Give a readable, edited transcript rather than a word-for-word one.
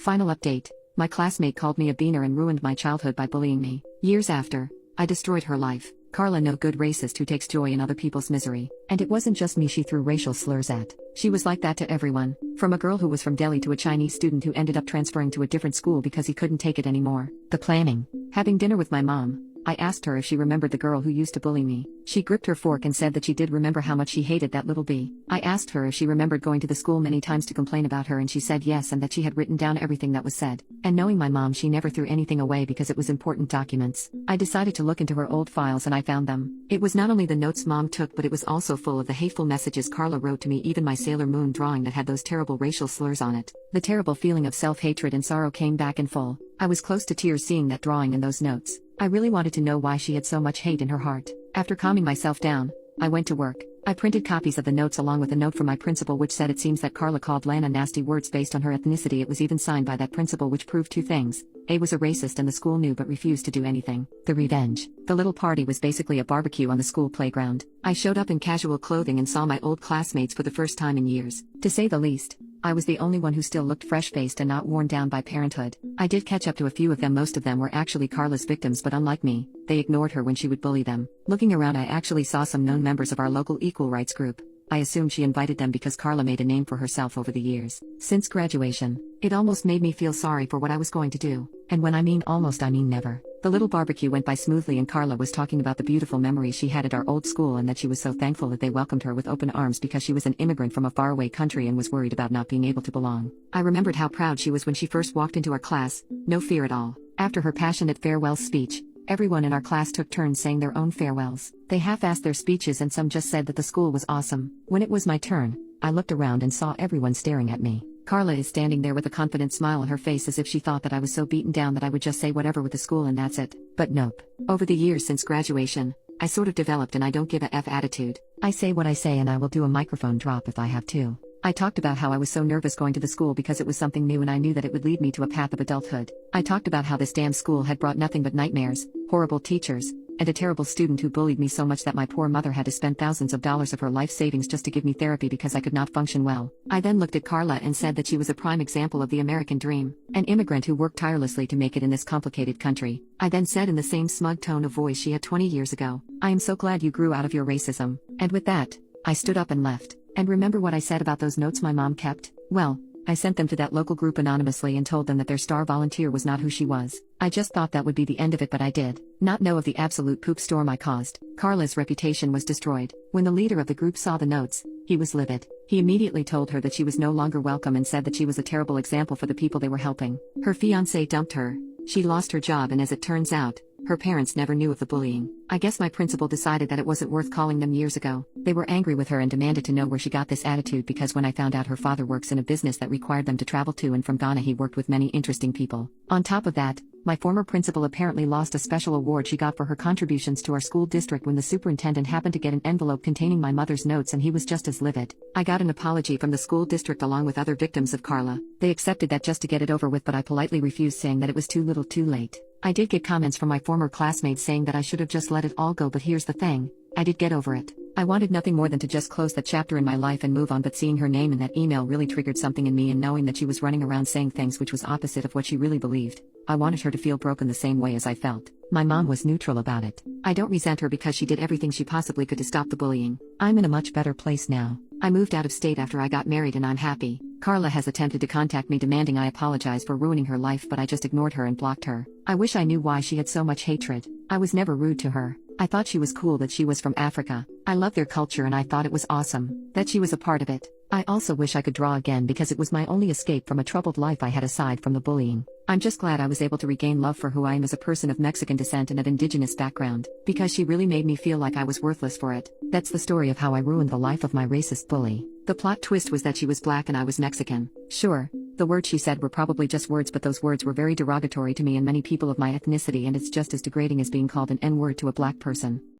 Final update. My classmate called me a beaner and ruined my childhood by bullying me. Years after, I destroyed her life. Carla, no good racist who takes joy in other people's misery. And it wasn't just me she threw racial slurs at. She was like that to everyone. From a girl who was from Delhi to a Chinese student who ended up transferring to a different school because he couldn't take it anymore. The planning. Having dinner with my mom, I asked her if she remembered the girl who used to bully me. She gripped her fork and said that she did remember how much she hated that little bee. I asked her if she remembered going to the school many times to complain about her, and she said yes, and that she had written down everything that was said. And knowing my mom, she never threw anything away because it was important documents. I decided to look into her old files and I found them. It was not only the notes mom took, but it was also full of the hateful messages Carla wrote to me, even my Sailor Moon drawing that had those terrible racial slurs on it. The terrible feeling of self-hatred and sorrow came back in full. I was close to tears seeing that drawing and those notes. I really wanted to know why she had so much hate in her heart. After calming myself down, I went to work. I printed copies of the notes along with a note from my principal which said it seems that Carla called Lana nasty words based on her ethnicity. It was even signed by that principal, which proved two things. A was a racist and the school knew but refused to do anything. The revenge. The little party was basically a barbecue on the school playground. I showed up in casual clothing and saw my old classmates for the first time in years. To say the least, I was the only one who still looked fresh-faced and not worn down by parenthood. I did catch up to a few of them. Most of them were actually Carla's victims, but unlike me, they ignored her when she would bully them. Looking around, I actually saw some known members of our local equal rights group. I assumed she invited them because Carla made a name for herself over the years. Since graduation, it almost made me feel sorry for what I was going to do. And when I mean almost, I mean never. The little barbecue went by smoothly and Carla was talking about the beautiful memories she had at our old school and that she was so thankful that they welcomed her with open arms because she was an immigrant from a faraway country and was worried about not being able to belong. I remembered how proud she was when she first walked into our class, no fear at all. After her passionate farewell speech, everyone in our class took turns saying their own farewells. They half-assed their speeches and some just said that the school was awesome. When it was my turn, I looked around and saw everyone staring at me. Carla is standing there with a confident smile on her face as if she thought that I was so beaten down that I would just say whatever with the school and that's it. But nope. Over the years since graduation, I sort of developed an I don't give a F attitude. I say what I say and I will do a microphone drop if I have to. I talked about how I was so nervous going to the school because it was something new and I knew that it would lead me to a path of adulthood. I talked about how this damn school had brought nothing but nightmares, horrible teachers, and a terrible student who bullied me so much that my poor mother had to spend thousands of dollars of her life savings just to give me therapy because I could not function well. I then looked at Carla and said that she was a prime example of the American dream, an immigrant who worked tirelessly to make it in this complicated country. I then said in the same smug tone of voice she had 20 years ago, "I am so glad you grew out of your racism." And with that, I stood up and left. And remember what I said about those notes my mom kept? Well, I sent them to that local group anonymously and told them that their star volunteer was not who she was. I just thought that would be the end of it, but I did not know of the absolute poop storm I caused. Carla's reputation was destroyed. When the leader of the group saw the notes, he was livid. He immediately told her that she was no longer welcome and said that she was a terrible example for the people they were helping. Her fiancé dumped her. She lost her job and as it turns out, her parents never knew of the bullying. I guess my principal decided that it wasn't worth calling them years ago. They were angry with her and demanded to know where she got this attitude because when I found out her father works in a business that required them to travel to and from Ghana, he worked with many interesting people. On top of that, my former principal apparently lost a special award she got for her contributions to our school district when the superintendent happened to get an envelope containing my mother's notes and he was just as livid. I got an apology from the school district along with other victims of Carla. They accepted that just to get it over with, but I politely refused, saying that it was too little too late. I did get comments from my former classmates saying that I should have just let it all go, but here's the thing. I did get over it. I wanted nothing more than to just close that chapter in my life and move on, but seeing her name in that email really triggered something in me, and knowing that she was running around saying things which was opposite of what she really believed, I wanted her to feel broken the same way as I felt. My mom was neutral about it. I don't resent her because she did everything she possibly could to stop the bullying. I'm in a much better place now. I moved out of state after I got married and I'm happy. Carla has attempted to contact me demanding I apologize for ruining her life, but I just ignored her and blocked her. I wish I knew why she had so much hatred. I was never rude to her. I thought she was cool that she was from Africa. I love their culture and I thought it was awesome that she was a part of it. I also wish I could draw again because it was my only escape from a troubled life I had aside from the bullying. I'm just glad I was able to regain love for who I am as a person of Mexican descent and of indigenous background, because she really made me feel like I was worthless for it. That's the story of how I ruined the life of my racist bully. The plot twist was that she was black and I was Mexican. Sure, the words she said were probably just words, but those words were very derogatory to me and many people of my ethnicity, and it's just as degrading as being called an N-word to a black person.